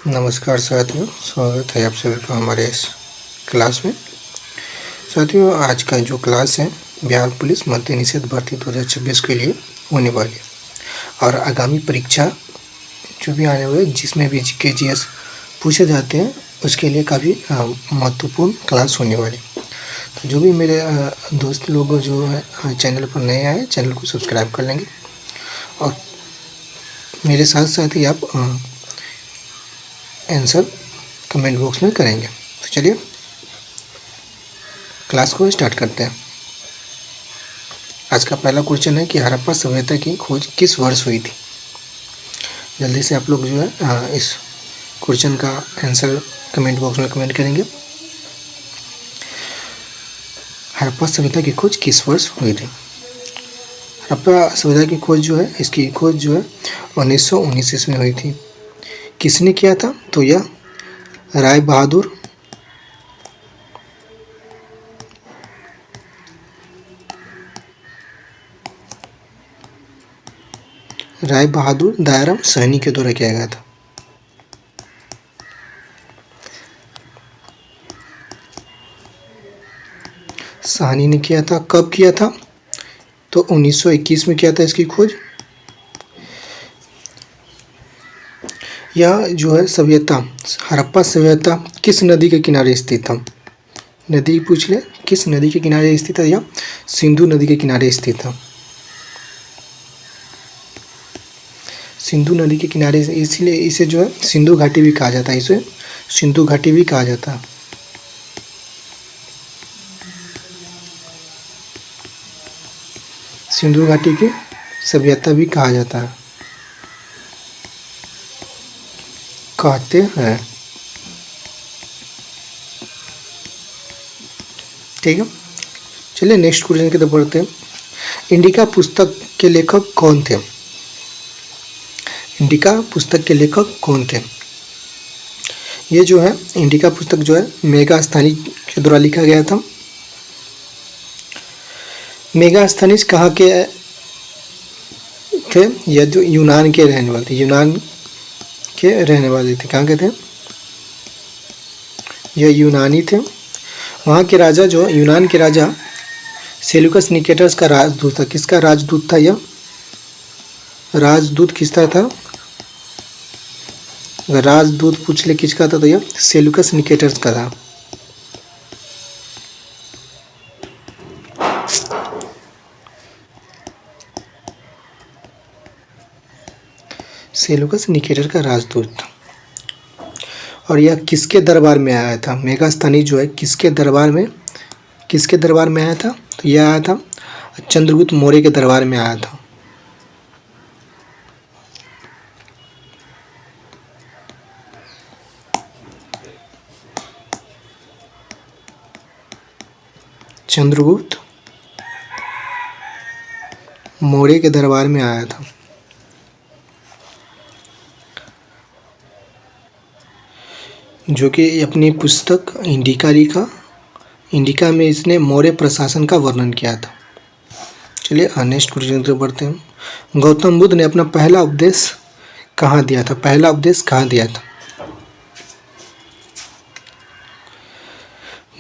नमस्कार साथियों, स्वागत है आप सभी का हमारे इस क्लास में। साथियों, आज का जो क्लास है बिहार पुलिस मद्य निषेध भर्ती 2026 के लिए होने वाली है और आगामी परीक्षा जो भी आने वाले जिसमें भी KGS पूछे जाते हैं उसके लिए काफ़ी महत्वपूर्ण क्लास होने वाली। तो जो भी मेरे दोस्त लोग जो है चैनल पर नए आए, चैनल को सब्सक्राइब कर लेंगे और मेरे साथ साथ ही आप आंसर कमेंट बॉक्स में करेंगे। तो चलिए क्लास को स्टार्ट करते हैं। आज का पहला क्वेश्चन है कि हड़प्पा सभ्यता की खोज किस वर्ष हुई थी। जल्दी से आप लोग जो है इस क्वेश्चन का आंसर कमेंट बॉक्स में कमेंट करेंगे। हड़प्पा सभ्यता की खोज किस वर्ष हुई थी। हड़प्पा सभ्यता की खोज जो है, इसकी खोज जो है 1919 ईस्वी में हुई थी। किसने किया था? तो यह राय बहादुर दयाराम साहनी के द्वारा किया गया था। साहनी ने किया था। कब किया था? तो 1921 में किया था इसकी खोज। यह जो है सभ्यता, हड़प्पा सभ्यता किस नदी के किनारे स्थित था? नदी पूछ ले, किस नदी के किनारे स्थित है? यह सिंधु नदी के किनारे स्थित था। सिंधु नदी के किनारे, इसलिए इसे जो है सिंधु घाटी भी कहा जाता है। इसे सिंधु घाटी भी कहा जाता है। सिंधु घाटी की सभ्यता भी कहा जाता है, कहते हैं। ठीक है, चलिए नेक्स्ट क्वेश्चन की तरफ बढ़ते हैं। इंडिका पुस्तक के लेखक कौन थे? इंडिका पुस्तक के लेखक कौन थे? ये जो है इंडिका पुस्तक जो है मेगास्थनीज के द्वारा लिखा गया था। मेगास्थनीज कहाँ के थे? यह जो यूनान के रहने वाले थे, यूनान के रहने वाले थे। कहाँ के थे? यह यूनानी थे। वहाँ के राजा जो यूनान के राजा सेल्यूकस निकेटर्स का राजदूत था। किसका राजदूत था? यह राजदूत किसका था? अगर राजदूत पूछ ले किसका था तो यह सेल्यूकस निकेटर्स का था। सेल्यूकस निकेटर का राजदूत था। और यह किसके दरबार में आया था? मेगास्थनीज जो है किसके दरबार में आया था? तो यह आया था चंद्रगुप्त मौर्य के दरबार में आया था। चंद्रगुप्त मौर्य के दरबार में आया था। जो कि अपनी पुस्तक इंडिका लिखा। इंडिका में इसने मौर्य प्रशासन का वर्णन किया था। चलिए नेक्स्ट क्वेश्चन की तरफ बढ़ते हैं। गौतम बुद्ध ने अपना पहला उपदेश कहाँ दिया था? पहला उपदेश कहाँ दिया था?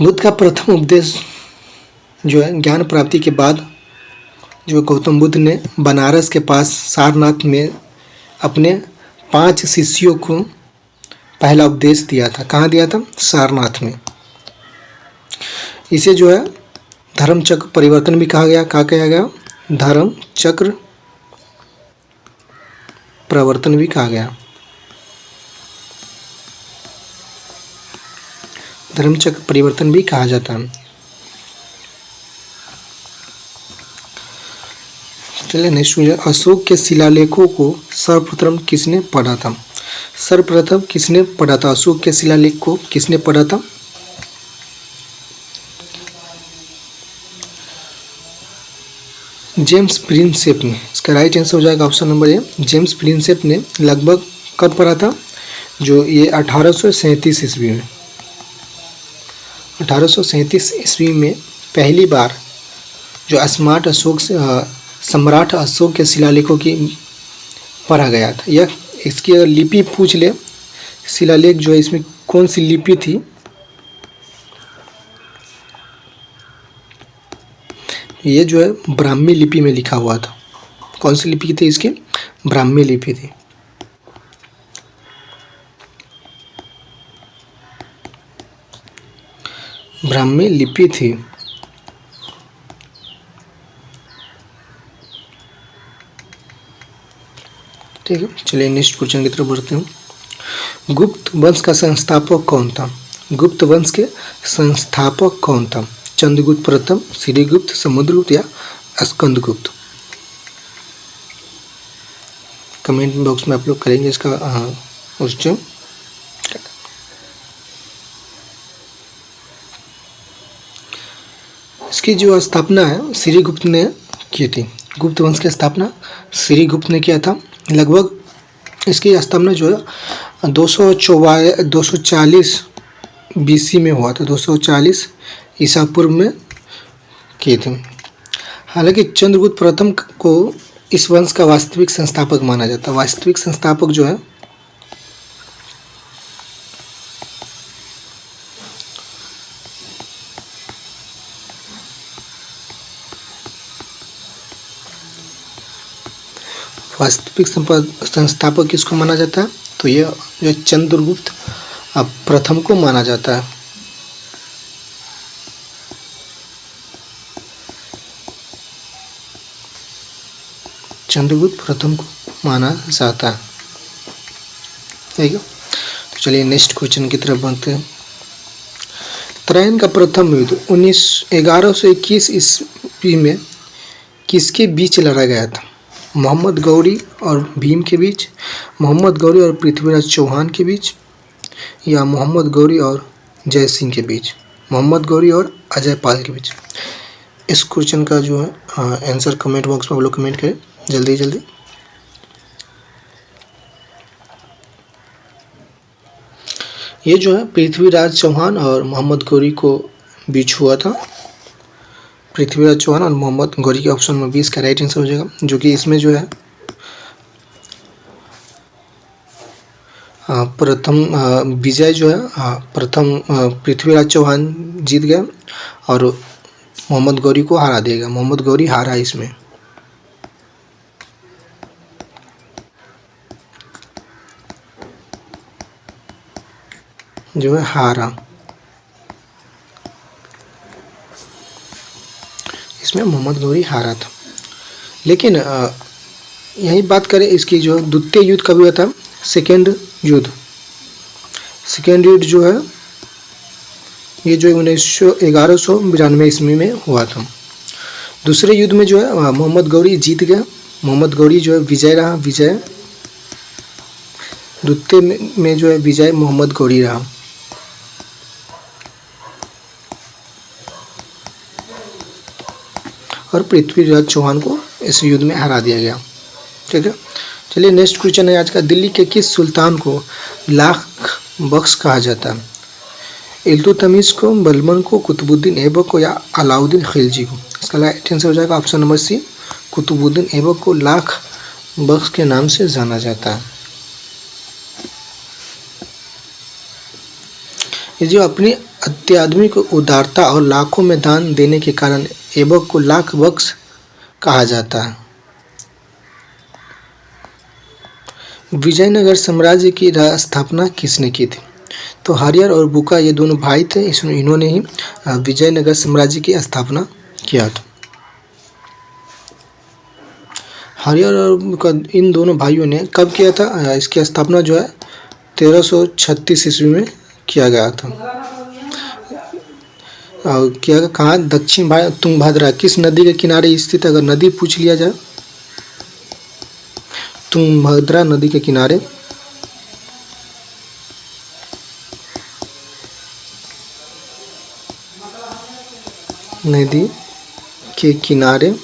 बुद्ध का प्रथम उपदेश जो है ज्ञान प्राप्ति के बाद जो गौतम बुद्ध ने बनारस के पास सारनाथ में अपने 5 शिष्यों को पहला उपदेश दिया था। कहाँ दिया था? सारनाथ में। इसे जो है धर्म चक्र परिवर्तन भी कहा गया। कहा गया? धर्म चक्र प्रवर्तन भी कहा गया। धर्म चक्र परिवर्तन भी कहा जाता है। चलिए नेक्स्ट क्वेश्चन। अशोक के शिलालेखों को सर्वप्रथम किसने पढ़ा था? सर्वप्रथम किसने पढ़ा था? अशोक के शिलालेख को किसने पढ़ा था? जेम्स प्रिंसेप ने। इसका राइट आंसर हो जाएगा option number A, James Prinsep ने। लगभग कब पढ़ा था? जो ये 1837 ईस्वी में। 1837 ईस्वी में पहली बार जो सम्राट अशोक के शिलालेखों की पढ़ा गया था। यह इसकी अगर लिपि पूछ ले शिलालेख जो है इसमें कौन सी लिपि थी? ये जो है ब्राह्मी लिपि में लिखा हुआ था। कौन सी लिपि थी इसकी? ब्राह्मी लिपि थी। ब्राह्मी लिपि थी। ठीक है, चलिए नेक्स्ट क्वेश्चन की तरफ बढ़ते हैं। गुप्त वंश का संस्थापक कौन था? गुप्त वंश के संस्थापक कौन था? चंद्रगुप्त प्रथम, श्रीगुप्त, समुद्रगुप्त या स्कंदगुप्त? कमेंट बॉक्स में आप लोग करेंगे इसका क्वेश्चन। इसकी जो स्थापना है श्रीगुप्त ने की थी। गुप्त वंश की स्थापना श्रीगुप्त ने किया था। लगभग इसकी स्थापना जो है 240 BC में हुआ था। 240 ईसा पूर्व में किए थे। हालांकि चंद्रगुप्त प्रथम को इस वंश का वास्तविक संस्थापक माना जाता है। वास्तविक संस्थापक जो है संस्थापक किसको माना जाता है? तो ये जो चंद्रगुप्त प्रथम को माना जाता है। चंद्रगुप्त प्रथम को माना जाता है। ठीक है, तो चलिए नेक्स्ट क्वेश्चन की तरफ बढ़ते हैं। त्रायन का प्रथम युद्ध 1121 ईस्वी में किसके बीच लड़ा गया था? मोहम्मद गौरी और भीम के बीच, मोहम्मद गौरी और पृथ्वीराज चौहान के बीच, या मोहम्मद गौरी और जय सिंह के बीच? मोहम्मद गौरी और अजय पाल के बीच। इस क्वेश्चन का जो है आंसर कमेंट बॉक्स में आप लोग कमेंट करें जल्दी जल्दी। ये जो है पृथ्वीराज चौहान और मोहम्मद गौरी को बीच हुआ था। पृथ्वीराज चौहान और मोहम्मद गौरी के ऑप्शन में 20 का राइट आंसर हो जाएगा, जो कि इसमें जो है प्रथम विजय जो है प्रथम पृथ्वीराज चौहान जीत गया और मोहम्मद गौरी को हरा देगा। मोहम्मद गौरी हारा इसमें। जो है हारा, इसमें मोहम्मद गौरी हारा था। लेकिन यही बात करें इसकी जो द्वितीय युद्ध कब हुआ था? सेकेंड युद्ध जो है ये जो 1192 ईस्वी में हुआ था। दूसरे युद्ध में जो है मोहम्मद गौरी जीत गया। मोहम्मद गौरी जो है विजय रहा, विजय। द्वितीय में जो है विजय मोहम्मद गौरी रहा। और पृथ्वीराज चौहान को इस युद्ध में हरा दिया गया। ठीक है, चलिए नेक्स्ट क्वेश्चन है आज का। दिल्ली के किस सुल्तान को लाख बख्श कहा जाता है? इल्तुतमिश को, बलबन को, कुतुबुद्दीन ऐबक को, या अलाउद्दीन खिलजी को? इसका राइट आंसर हो जाएगा option number C, Qutbuddin Aibak को लाख बख्श के नाम से जाना जाता है। ये जो अपनी अत्याधुनिक उदारता और लाखों में दान देने के कारण ऐबक को लाख बख्श कहा जाता है। विजयनगर साम्राज्य की स्थापना किसने की थी? तो हरिहर और बुका ये दोनों भाई थे। इन्होंने ही विजयनगर साम्राज्य की स्थापना किया था। हरिहर और बुका इन दोनों भाइयों ने कब किया था? इसकी स्थापना जो है 1336 ईस्वी में किया गया था। किया कहाँ? दक्षिण भारत तुंगभद्रा किस नदी के किनारे स्थित? अगर नदी पूछ लिया जाए, तुंगभद्रा नदी के किनारे। नदी के किनारे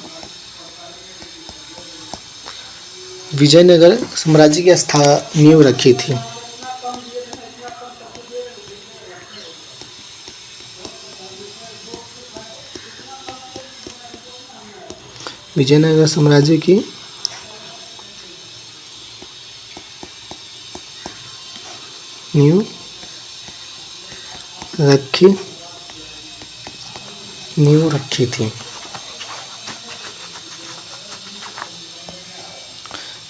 विजयनगर साम्राज्य की नींव रखी थी। विजयनगर साम्राज्य की नींव रखी थी।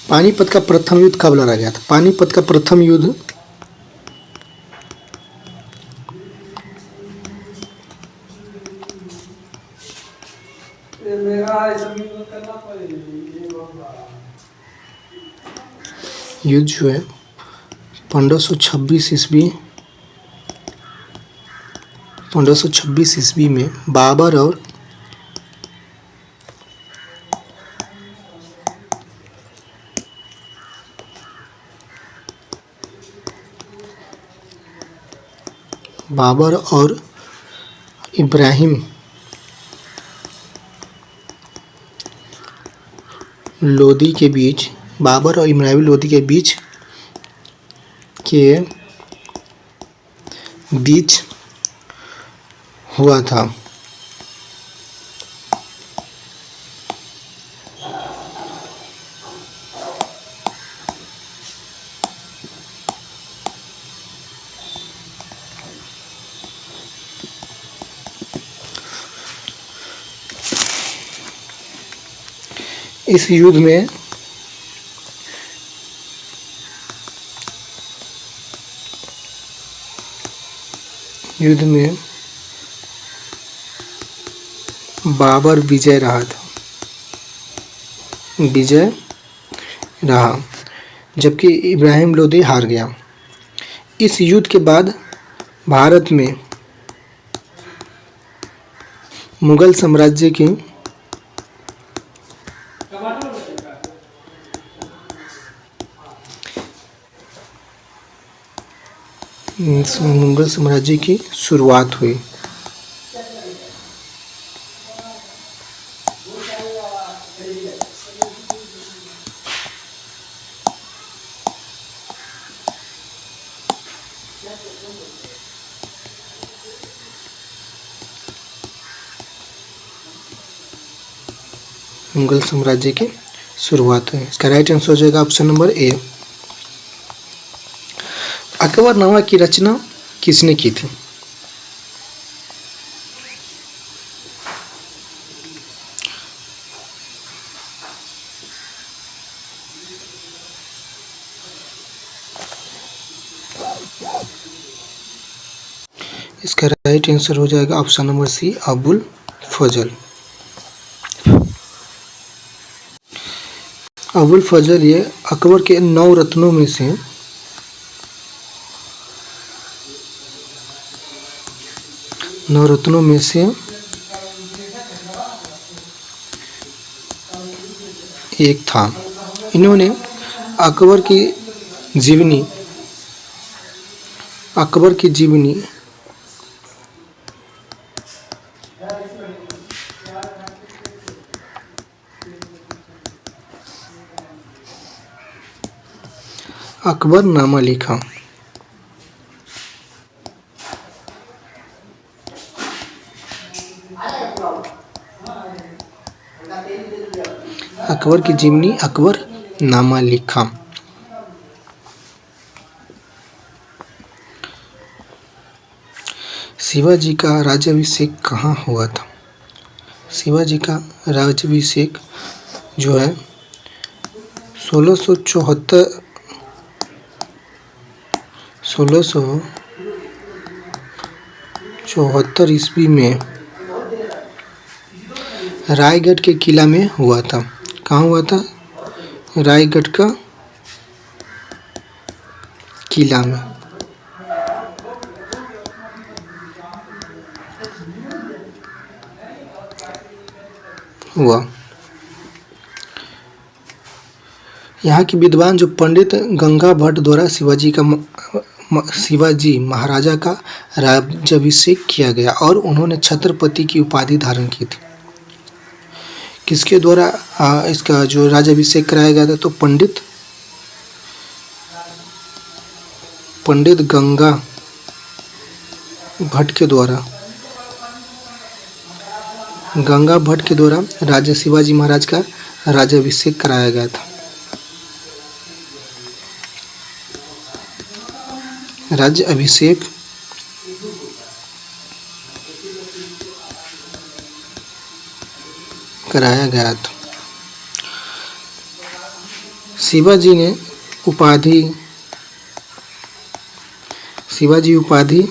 पानीपत का प्रथम युद्ध कब लड़ा गया था? पानीपत का प्रथम युद्ध जो है 1526 ईस्वी में बाबर और इब्राहिम लोदी के बीच हुआ था। इस युद्ध में बाबर विजय रहा, जबकि इब्राहिम लोदी हार गया। इस युद्ध के बाद भारत में मुगल साम्राज्य की शुरुआत हुई। मुगल साम्राज्य की शुरुआत हुई। इसका राइट आंसर हो जाएगा ऑप्शन नंबर ए। अकबरनामा की रचना किसने की थी? इसका राइट आंसर हो जाएगा ऑप्शन नंबर सी, अबुल फजल। अबुल फजल ये अकबर के 9 रत्नों में से एक था। इन्होंने अकबर की जीवनी अकबरनामा लिखा। अकबर की जीवनी अकबरनामा लिखा। शिवाजी का राज्याभिषेक कहाँ हुआ था? शिवाजी का राज्याभिषेक जो है 1674 ईस्वी में रायगढ़ के किला में हुआ था। कहाँ हुआ था? रायगढ़ का किला में हुआ। यहाँ के विद्वान जो पंडित गंगा भट्ट द्वारा शिवाजी महाराजा का राज्याभिषेक किया गया और उन्होंने छत्रपति की उपाधि धारण की थी। किसके द्वारा इसका जो राज्याभिषेक कराया गया था? तो पंडित गंगा भट्ट के द्वारा राजा शिवाजी महाराज का राज्याभिषेक कराया गया था। राज्य अभिषेक कराया गया था। शिवाजी उपाधि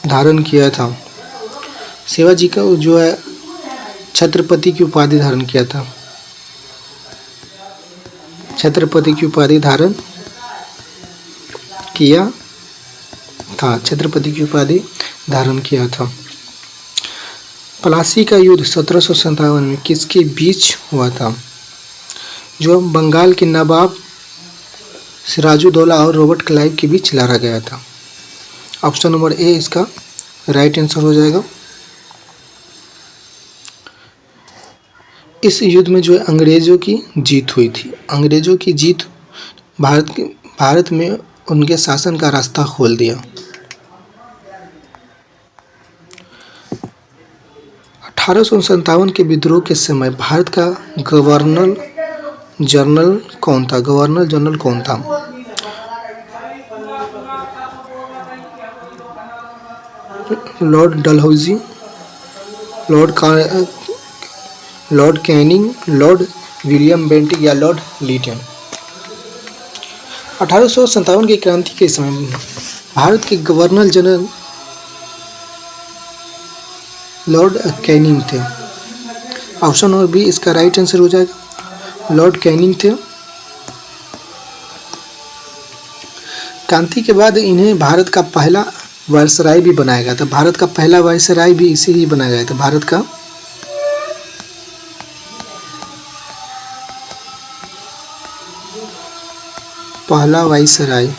धारण किया था। शिवाजी का जो है छत्रपति की उपाधि धारण किया था। छत्रपति की उपाधि धारण किया था। छत्रपति की उपाधि धारण किया था। प्लासी का युद्ध 1757 में किसके बीच हुआ था? जो बंगाल के नवाब सिराजुद्दौला और रॉबर्ट क्लाइव के बीच लड़ा गया था। ऑप्शन नंबर ए इसका राइट आंसर हो जाएगा। इस युद्ध में जो है अंग्रेजों की जीत हुई थी। अंग्रेजों की जीत भारत में उनके शासन का रास्ता खोल दिया। 1857 के विद्रोह के समय भारत का गवर्नर जनरल कौन था? गवर्नर जनरल कौन था? Lord Dalhousie, Lord Canning, Lord William Bentinck या लॉर्ड लिटन। 1857 की क्रांति के समय भारत के गवर्नर जनरल लॉर्ड कैनिंग थे। ऑप्शन नंबर बी इसका राइट आंसर हो जाएगा। लॉर्ड कैनिंग थे। क्रांति के बाद इन्हें भारत का पहला वायसराय भी बनाया गया था। भारत का पहला वायसराय भी इसे ही बनाया गया था। भारत का पहला वायसराय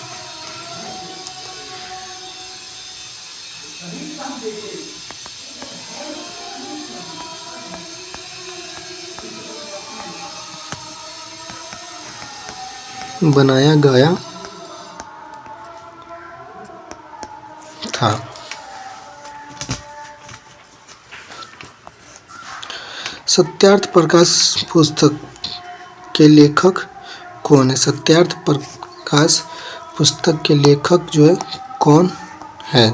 बनाया गया था। सत्यार्थ प्रकाश पुस्तक के लेखक कौन है? सत्यार्थ प्रकाश पुस्तक के लेखक जो है कौन है?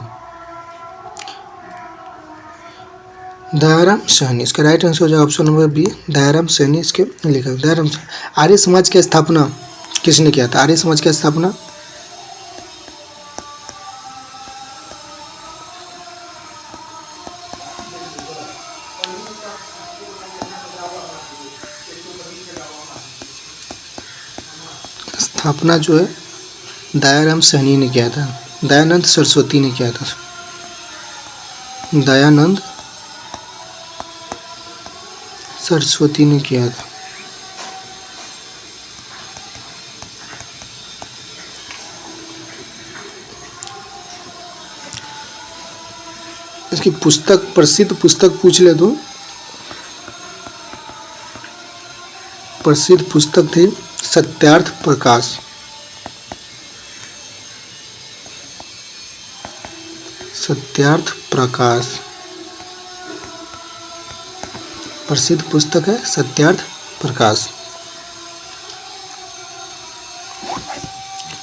दयाराम साहनी। इसका राइट आंसर हो जाएगा option number B. Dayaram Sahni इसके लेखक। दयाराम आर्य समाज की स्थापना किसने किया था? आर्य समाज की स्थापना जो है दयाराम साहनी ने किया था। दयानंद सरस्वती ने किया था। दयानंद सरस्वती ने किया था। इसकी पुस्तक, प्रसिद्ध पुस्तक पूछ ले तो प्रसिद्ध पुस्तक थी सत्यार्थ प्रकाश। सत्यार्थ प्रकाश प्रसिद्ध पुस्तक है सत्यार्थ प्रकाश।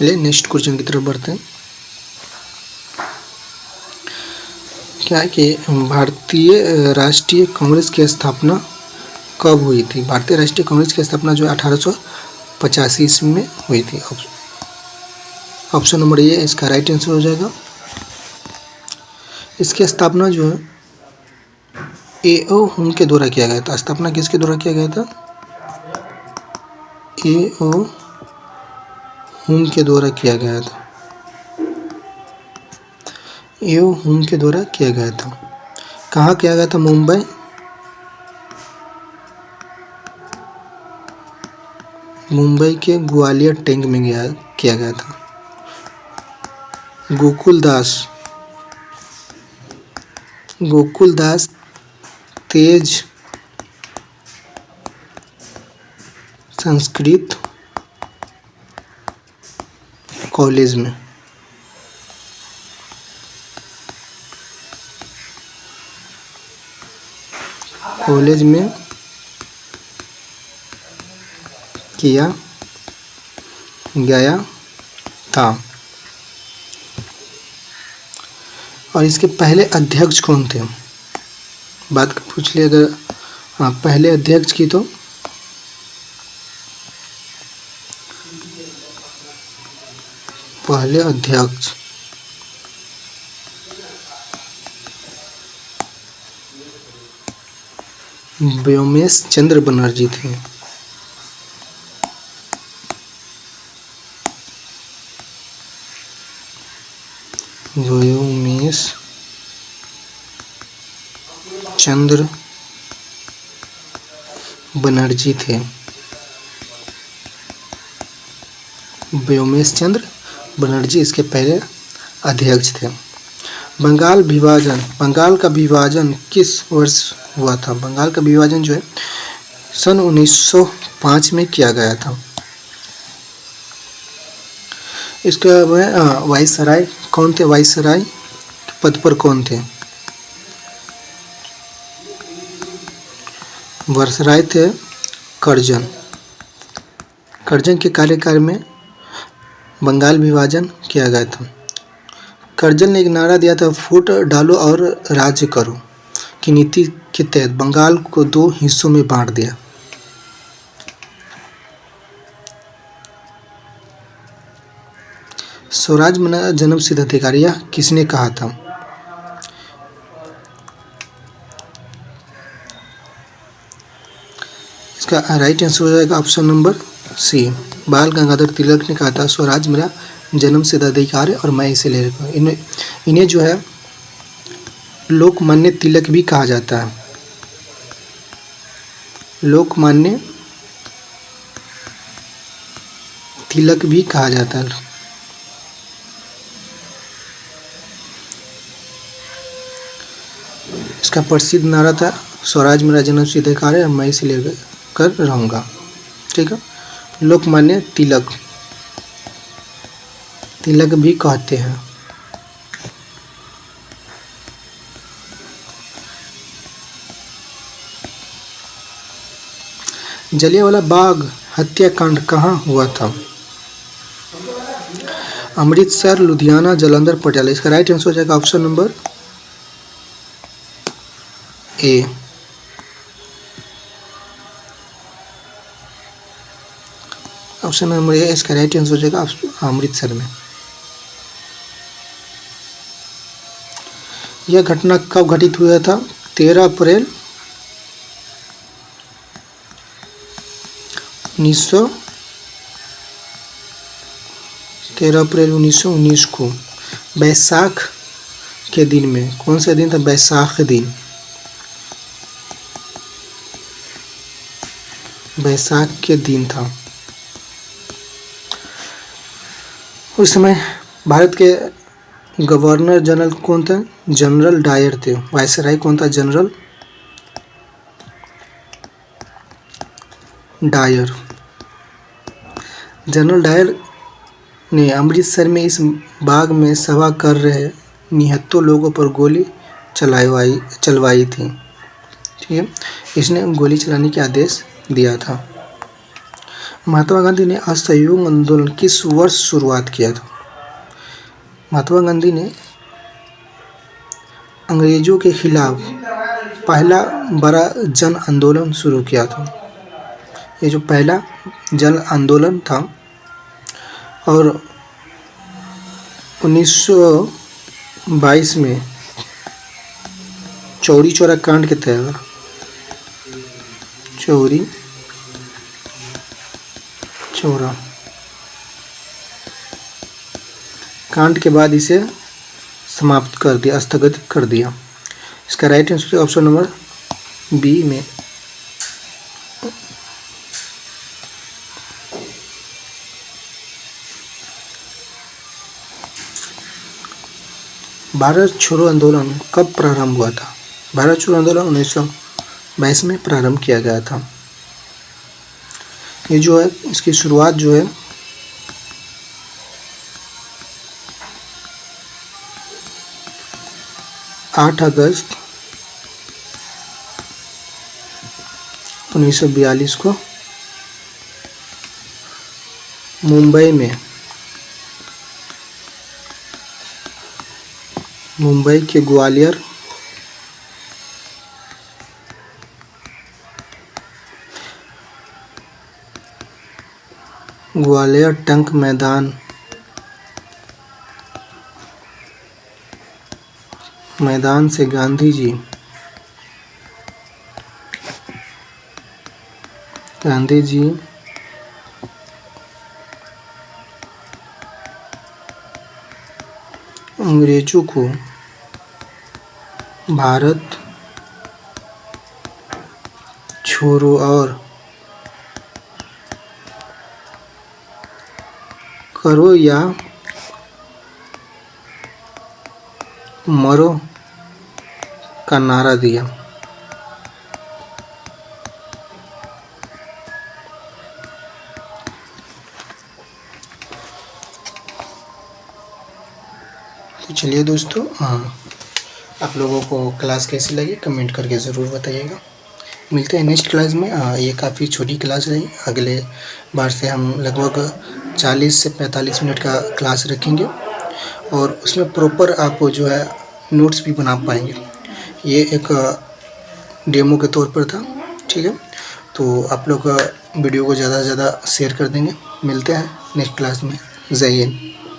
ले नेक्स्ट क्वेश्चन की तरफ बढ़ते हैं। क्या है कि भारतीय राष्ट्रीय कांग्रेस की स्थापना कब हुई थी? भारतीय राष्ट्रीय कांग्रेस की स्थापना जो 1885 ईस्वी में हुई थी। ऑप्शन नंबर ए इसका राइट आंसर हो जाएगा। इसकी स्थापना जो है ए.ओ. हुम के द्वारा किया गया था। स्थापना किसके द्वारा किया गया था? ए.ओ. हुम के द्वारा किया गया था। ए.ओ. हुम के द्वारा किया गया था। कहाँ किया गया था? मुंबई। मुंबई के ग्वालियर टैंक में किया गया था। गोकुलदास तेज संस्कृत कॉलेज में किया गया था। और इसके पहले अध्यक्ष कौन थे? बात पूछ लिया अगर पहले अध्यक्ष की तो पहले अध्यक्ष व्योमेश चंद्र बनर्जी थे। व्योमेश चंद्र बनर्जी थे। व्योमेश चंद्र बनर्जी इसके पहले अध्यक्ष थे। बंगाल का विभाजन किस वर्ष हुआ था? बंगाल का विभाजन जो है सन 1905 में किया गया था। इसका वाइसराय कौन थे? वाइसराय पद पर कौन थे? वाइसराय थे कर्जन। कर्जन के कार्यकाल में बंगाल विभाजन किया गया था। कर्जन ने एक नारा दिया था, फूट डालो और राज्य करो की नीति के तहत बंगाल को 2 हिस्सों में बांट दिया। स्वराज मेरा जन्म सिद्ध अधिकार यह किसने कहा था? इसका राइट आंसर हो जाएगा ऑप्शन नंबर सी, बाल गंगाधर तिलक ने कहा था स्वराज मेरा जन्म सिद्ध अधिकार है और मैं इसे ले रखा हूँ। इन्हें जो है लोकमान्य तिलक भी कहा जाता है। लोकमान्य तिलक भी कहा जाता है। इसका प्रसिद्ध नारा था स्वराज मेरा जन्म सिद्ध अधिकार है, मैं इसे लेकर रहूँगा। ठीक है, लोकमान्य तिलक भी कहते हैं। जलियांवाला बाग हत्याकांड कहाँ हुआ था? अमृतसर, लुधियाना, जालंधर, पटियाला। इसका राइट आंसर हो जाएगा option number A. Option number A इसका राइट आंसर हो जाएगा अमृतसर में। यह घटना कब घटित हुआ था? 13 अप्रैल 1919 को बैसाख के दिन में। कौन सा दिन था? बैसाख दिन। बैसाख के दिन था। उस समय भारत के गवर्नर जनरल कौन थे? जनरल डायर थे। वायसराय कौन था? General Dyer. जनरल डायर ने अमृतसर में इस बाग में सभा कर रहे निहत्थों लोगों पर गोली चलवाई थी। ठीक है, इसने गोली चलाने के आदेश दिया था। महात्मा गांधी ने असहयोग आंदोलन किस वर्ष शुरुआत किया था? महात्मा गांधी ने अंग्रेजों के खिलाफ पहला बड़ा जन आंदोलन शुरू किया था। ये जो पहला जन आंदोलन था और 1922 में चौरी चौरा कांड के तहत चौरी चौरा कांड के बाद इसे समाप्त कर दिया, स्थगित कर दिया। इसका right answer option number B में। भारत छोड़ो आंदोलन कब प्रारंभ हुआ था? भारत छोड़ो आंदोलन 1922 में प्रारंभ किया गया था। ये जो है इसकी शुरुआत जो है 8 अगस्त 1942 को मुंबई के ग्वालियर, ग्वालियर टंक मैदान, मैदान से गांधी जी, गांधी जी अंग्रेजों को भारत छोड़ो और करो या मरो का नारा दिया। तो चलिए दोस्तों, आप लोगों को क्लास कैसी लगी कमेंट करके ज़रूर बताइएगा। मिलते हैं नेक्स्ट क्लास में। ये काफ़ी छोटी क्लास रही, अगले बार से हम लगभग 40 से 45 मिनट का क्लास रखेंगे और उसमें प्रॉपर आप जो है नोट्स भी बना पाएंगे। ये एक डेमो के तौर पर था, ठीक है। तो आप लोग वीडियो को ज़्यादा से ज़्यादा शेयर कर देंगे। मिलते हैं नेक्स्ट क्लास में। जय हिंद।